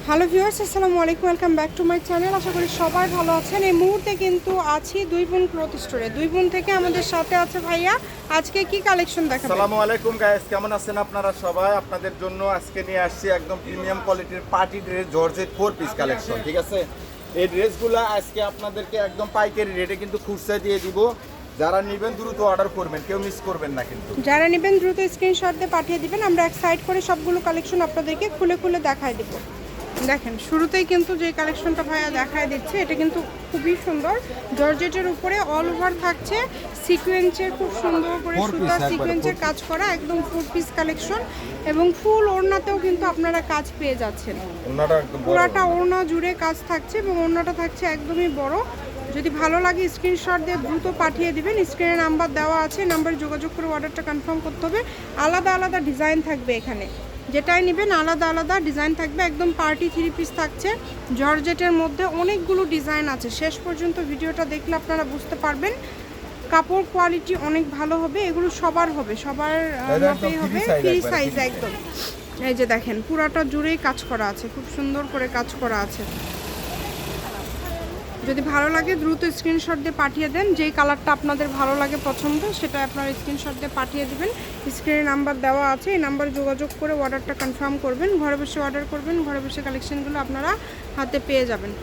Hello viewers, আসসালামু আলাইকুম, welcome back to my channel. আশা করি সবাই ভালো আছেন। এই মুহূর্তে কিন্তু আছি দুই বোন ক্লথ স্টোরে। দুই বোন থেকে আমাদের সাথে আছে ভাইয়া। আজকে কি কালেকশন দেখাবেন? আসসালামু আলাইকুম গাইস, কেমন আছেন আপনারা সবাই? আপনাদের জন্য আজকে নিয়ে আসছি একদম প্রিমিয়াম কোয়ালিটির party dress georgette 4 piece collection. ঠিক আছে, এই ড্রেসগুলো আজকে আপনাদেরকে একদম পাইকারি রেটে কিন্তু খুচরা দিয়ে দিব। যারা নেবেন দ্রুত অর্ডার করবেন, কেউ মিস করবেন না কিন্তু। যারা নেবেন দ্রুত স্ক্রিনশট দিয়ে পাঠিয়ে দিবেন। আমরা এক সাইড করে সবগুলো কালেকশন আপনাদেরকে খুলে খুলে দেখায় দিব। দেখেন, শুরুতেই কিন্তু যে কালেকশনটা ভাইয়া দেখায় দিচ্ছে, এটা কিন্তু খুবই সুন্দর। জর্জেটের উপরে অল ওভার থাকছে সিকোয়েন্সের, খুব সুন্দর করে সুতা সিকোয়েন্সের কাজ করা, একদম 4 পিস কালেকশন। এবং ফুল ওড়নাতেও কিন্তু আপনারা কাজ পেয়ে যাচ্ছেন। পুরাটা ওড়না জুড়ে কাজ থাকছে এবং ওড়নাটা থাকছে একদমই বড়। যদি ভালো লাগে স্ক্রিনশট দিয়ে দ্রুত পাঠিয়ে দিবেন। স্ক্রিনে নাম্বার দেওয়া আছে, নাম্বারে যোগাযোগ করে অর্ডারটা কনফার্ম করতে হবে। আলাদা আলাদা ডিজাইন থাকবে এখানে, যেটাই নেবেন আলাদা আলাদা ডিজাইন থাকবে। একদম পার্টি 3 পিস থাকছে জর্জেটের মধ্যে, অনেকগুলো ডিজাইন আছে। শেষ পর্যন্ত ভিডিওটা দেখলে আপনারা বুঝতে পারবেন। কাপড় কোয়ালিটি অনেক ভালো হবে, এগুলো সবার হবে, সবার মাপেই হবে, ফ্রি সাইজ একদম। এই যে দেখেন, পুরাটা জুড়েই কাজ করা আছে, খুব সুন্দর করে কাজ করা আছে। যদি ভালো লাগে দ্রুত স্ক্রিনশট দিয়ে পাঠিয়ে দেন। যেই কালারটা আপনাদের ভালো লাগে পছন্দ, সেটা আপনারা স্ক্রিনশট দিয়ে পাঠিয়ে দিবেন। স্ক্রিনে নাম্বার দেওয়া আছে, এই নাম্বারে যোগাযোগ করে অর্ডারটা কনফার্ম করবেন। ঘরে বসে অর্ডার করবেন, ঘরে বসে কালেকশনগুলো আপনারা হাতে পেয়ে যাবেন।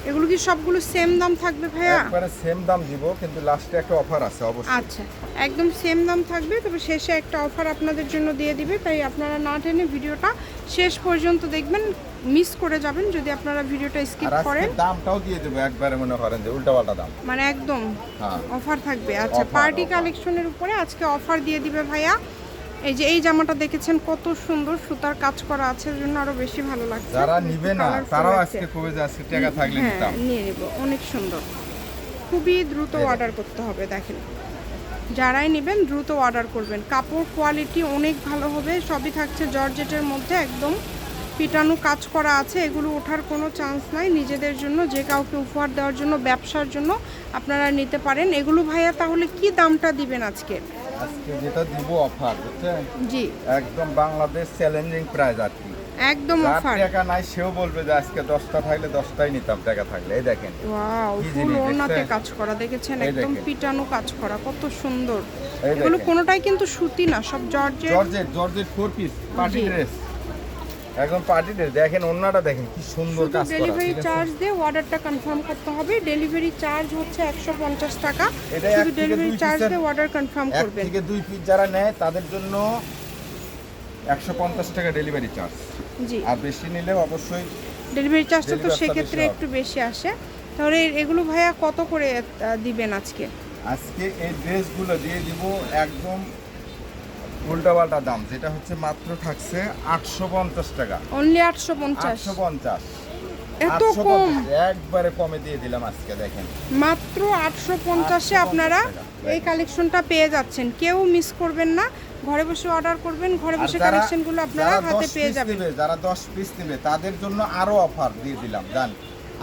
এগুলো কি সবগুলো সেম দাম থাকবে ভাইয়া? একবারে সেম দাম দিব, কিন্তু লাস্টে একটা অফার আছে অবশ্যই। আচ্ছা, একদম সেম দাম থাকবে, তবে শেষে একটা অফার আপনাদের জন্য দিয়ে দিবে। তাই আপনারা না টেনে ভিডিওটা শেষ পর্যন্ত দেখবেন, মিস করে যাবেন যদি আপনারা ভিডিওটা স্কিপ করেন। দামটাও দিয়ে দেব একবারে, মনে করেন যে উল্টাপাল্টা দাম, মানে একদম অফার থাকবে। আচ্ছা, পার্টি কালেকশনের উপরে আজকে অফার দিয়ে দিবে ভাইয়া। এই যে এই জামাটা দেখেছেন কত সুন্দর সুতার কাজ করা আছে, এর জন্য আরো বেশি ভালো লাগছে। যারা নিবে না তারাও আজকে কবে যে আজকে টাকা থাকলে নিতাম। নিয়ে নেব, অনেক সুন্দর। খুবই দ্রুত অর্ডার করতে হবে। দেখেন, যারাই নেবেন দ্রুত অর্ডার করবেন। কাপড় কোয়ালিটি অনেক ভালো হবে। সবই থাকছে জর্জেটের মধ্যে, একদম পিটানো কাজ করা আছে। এগুলো ওঠার কোনো চান্স নাই। নিজেদের জন্য, যে কাউকে উপহার দেওয়ার জন্য, ব্যবসার জন্য আপনারা নিতে পারেন এগুলো। ভাইয়া তাহলে কি দামটা দিবেন আজকে? আজকে যেটা দিব অফার, বুঝছেন? জি, একদম বাংলাদেশ চ্যালেঞ্জিং প্রাইস আর কি। একদম অফার। টাকা নাই সেও বলবে যে আজকে 10টা থাকলে 10টাই নিতাম টাকা থাকলে। এই দেখেন, ওয়াও, ফুল ওড়নাতে কাজ করা দেখেছেন, একদম পিটানো কাজ করা, কত সুন্দর। এগুলো কোনোটাই কিন্তু সুতি না, সব georgette. Georgette 4 piece party dress, একদম পার্টি ড্রেস। দেখেন ওড়নাটা দেখেন কি সুন্দর কাজ করা। ডেলিভারি চার্জ দিয়ে অর্ডারটা কনফার্ম করতে হবে। ডেলিভারি চার্জ হচ্ছে 150 টাকা। শুধু ডেলিভারি চার্জ দিয়ে অর্ডার কনফার্ম করবেন। 1 থেকে 2 পিস যারা নেয় তাদের জন্য 150 টাকা ডেলিভারি চার্জ। জি, আর বেশি নিলে অবশ্যই ডেলিভারি চার্জটা তো সেক্ষেত্রে একটু বেশি আসে। তাহলে এগুলো ভাইয়া কত করে দিবেন আজকে? আজকে এই ড্রেসগুলো দিয়ে দিব একদম উল্টাপাল্টা দাম, যেটা হচ্ছে মাত্র থাকছে 850 টাকা। অনলি 850? 850, এত কম? একবারে কমে দিয়ে দিলাম আজকে। দেখেন মাত্র 850-এ আপনারা এই কালেকশনটা পেয়ে যাচ্ছেন। কেউ মিস করবেন না, ঘরে বসে অর্ডার করবেন, ঘরে বসে কালেকশনগুলো আপনারা হাতে পেয়ে যাবেন। যারা 10 পিস নেবে তাদের জন্য আরো অফার দিয়ে দিলাম, জান,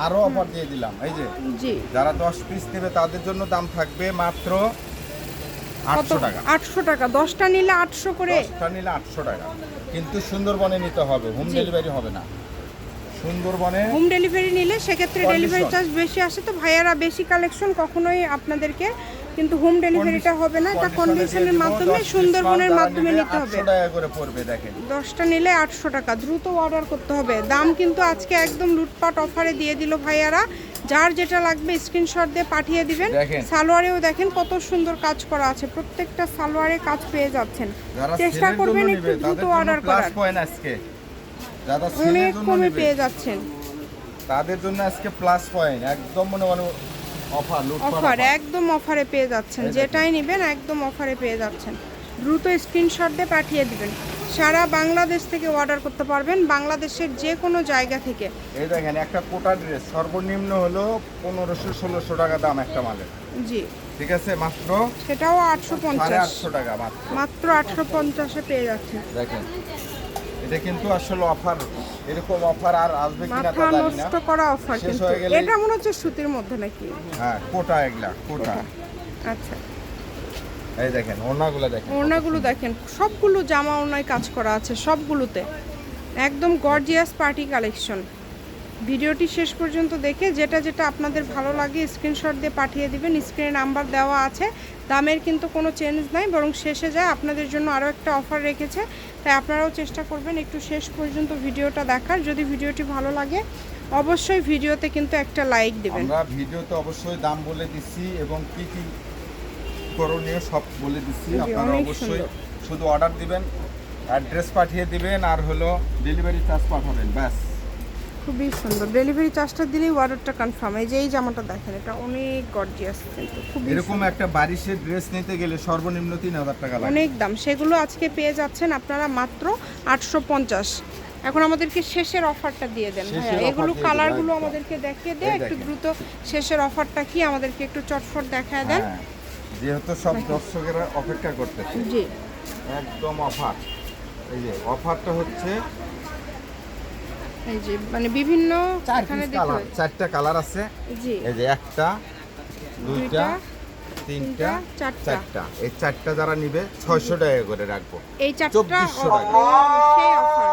আরো অফার দিয়ে দিলাম। এই যে জি, যারা 10 পিস নেবে তাদের জন্য দাম থাকবে মাত্র 800 টাকা। 800 টাকা, 10টা নিলে 800 করে। 10টা নিলে 800 টাকা, কিন্তু সুন্দরবনে নিতে হবে, হোম ডেলিভারি হবে না। সুন্দরবনে হোম ডেলিভারি নিলে সেক্ষেত্রে ডেলিভারি চার্জ বেশি আসে। তো ভাইয়ারা বেশি কালেকশন কখনোই আপনাদেরকে কিন্তু হোম ডেলিভারিটা হবে না, এটা কন্ডিশনের মাধ্যমে, সুন্দরবনের মাধ্যমে নিতে হবে। 800 টাকা করে পড়বে। দেখেন 10টা নিলে 800 টাকা, দ্রুত অর্ডার করতে হবে। দাম কিন্তু আজকে একদম লুটপাট অফারে দিয়ে দিল ভাইয়ারা। যার যেটা লাগবে স্ক্রিনশট দিয়ে পাঠিয়ে দিবেন। সালোয়ারেও দেখেন কত সুন্দর কাজ করা আছে, প্রত্যেকটা সালোয়ারে কাজ পেয়ে যাচ্ছেন। চেষ্টা করবেন একটু দ্রুত অর্ডার করার। আজকে যারা অনেক কমে পেয়ে যাচ্ছেন, তাদের জন্য আজকে প্লাস পয়েন্ট, একদম মনে অফার, একদম অফারে পেয়ে যাচ্ছেন। যেটাই নেবেন একদম অফারে পেয়ে যাচ্ছেন। দ্রুত স্ক্রিনশট দিয়ে পাঠিয়ে দিবেন। সারা বাংলাদেশ থেকে অর্ডার করতে পারবেন, বাংলাদেশের যে কোনো জায়গা থেকে। এই দেখেন একটা কোটা ড্রেস সর্বনিম্ন হলো 1500-1600 টাকা দাম একটা মালের। জি, ঠিক আছে, মাত্র সেটাও 850 টাকা, মাত্র 850-এ পেয়ে যাচ্ছেন। দেখেন এটা কিন্তু আসলে অফার, এরকম অফার আর আসবে কিনা তা মাথা জানি না। নষ্ট করা অফার। কিন্তু এটা মনে হচ্ছে সুতির মধ্যে নাকি? হ্যাঁ, কোটা, এগুলা কোটা। আচ্ছা, এই দেখেন ওড়নাগুলো দেখেন, ওড়নাগুলো দেখেন, সবগুলো জামা ওড়নায় কাজ করা আছে সবগুলোতে। একদম গর্জিয়াস পার্টি কালেকশন। ভিডিওটি শেষ পর্যন্ত দেখে যেটা যেটা আপনাদের ভালো লাগে স্ক্রিনশট দিয়ে পাঠিয়ে দিবেন। স্ক্রিনে নাম্বার দেওয়া আছে, দামের কিন্তু কোনো চেঞ্জ নাই, বরং শেষে যায় আপনাদের জন্য আরও একটা অফার রেখেছে। তাই আপনারাও চেষ্টা করবেন একটু শেষ পর্যন্ত ভিডিওটা দেখার। যদি ভিডিওটি ভালো লাগে অবশ্যই ভিডিওতে কিন্তু একটা লাইক দেবেন। আমরা ভিডিওতে অবশ্যই দাম বলে দিচ্ছি এবং কি কি করণীয় সব বলে দিচ্ছি। আপনারা অনেক অবশ্যই সুন্দর। শুধু অর্ডার দিবেন, অ্যাড্রেস পাঠিয়ে দিবেন, আর হলো ডেলিভারি চার্জ পাঠাবেন, ব্যাস। খুবই সুন্দর, ডেলিভারি চার্জটা দিলেই অর্ডারটা কনফার্ম। এই যে এই জামাটা দেখেন, এটা অনেক গর্জিয়াস, কিন্তু খুবই এরকম একটা বারিশের ড্রেস নিতে গেলে সর্বনিম্ন 3000 টাকা লাগে। অনেক দাম। সেগুলো আজকে পেয়ে যাচ্ছেন আপনারা মাত্র 850। এখন আমাদেরকে শেষের অফারটা দিয়ে দেন শেষের ভাইয়া। offer এগুলো দিয়ে কালারগুলো দিন, আমাদেরকে দেখিয়ে দেয়, এই একটু দেখেন। দ্রুত শেষের অফারটা কি আমাদেরকে একটু চটফট দেখায় দেন। হ্যাঁ, যেহেতু সব দর্শকেরা অপেক্ষা করতেছে, জি, একদম অফার। এই যে অফারটা হচ্ছে এই যে মানে বিভিন্ন এখানে কালার, দেখুন। 4টা কালার আছে। জি, এই যে একটা, দুইটা, তিনটা, চারটা। 4টা। এই 4টা যারা নিবে 600 টাকা করে রাখবো। এই চারটা 2400 টাকা। সেই অফার।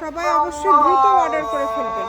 সবাই অবশ্যই দ্রুত অর্ডার করে ফেলবেন।